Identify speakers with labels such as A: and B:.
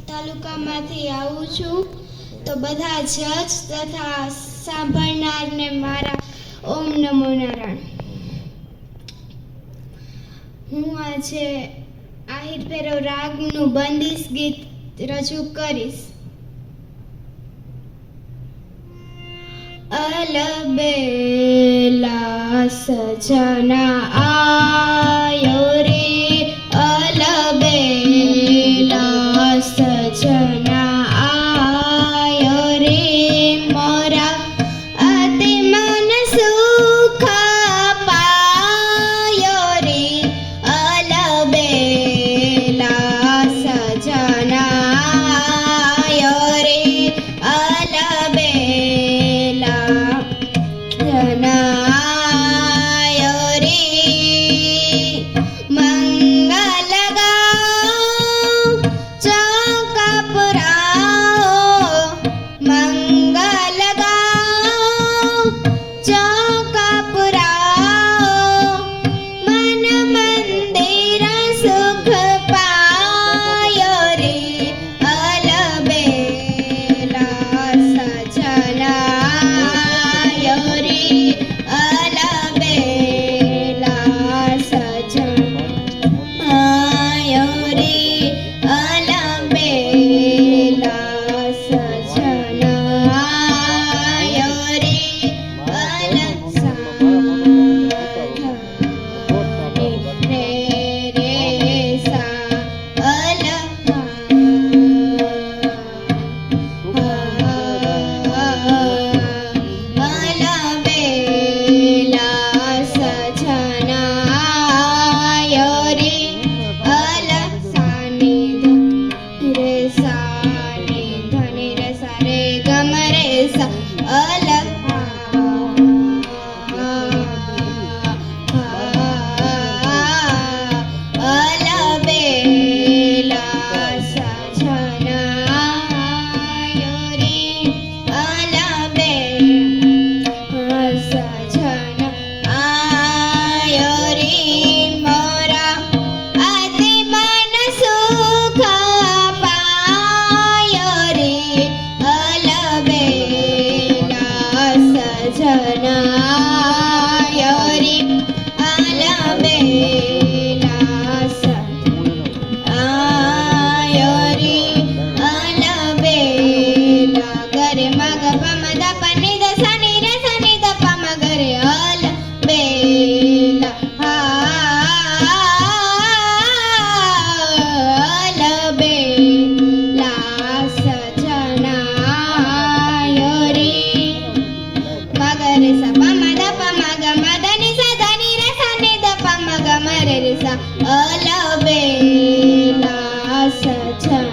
A: તાલુકામાંથી આવું છું. તો બધા જજ તથા સાંભળનારને મારા ઓમ નમો નારાયણ. હું આજે આહિર ભૈરવ રાગનું બંદિશ ગીત રજૂ કરીશ. અલબેલા સजना આયો રે, અલબેલા સजना આયો રે, મોરા અતિ મન સુખ પાયો રે, અલબેલા સजना આયો રે, અલબેલા જનાયો રે, મંગલ ગાઓ ચોકા પુરાઓ, મંગલ ગાઓ ચોકા પુરાઓ, મન મંદિર સુખ પાયો રે, અલબેલા સजना આયો રે, અલબેલા સजना આયો રે, અલબેલા સजना આયો રે, રે રે સા અલબેલા સजना આયો રે, અલસાની રે સાની ધની રે સા રે ગમ રે સા, અલબેલા સजना આયો રે, અલબેલા સजना આયો રે, મોરા અતિ મન સુખ પાયો રે, અલબેલા સजना આયો રે, અલબેલા સजना આયો રે, અલબેલા ગરે મગ પમ દ પની દ સની રે સની દ પમ ગરે, અલબેલા સजना આયો રે, મગરે સ પમ દ પમ ગ મ દ ની સ ધની રે સની દ પમ ગ મ રે રે સા, અલબેલા સजना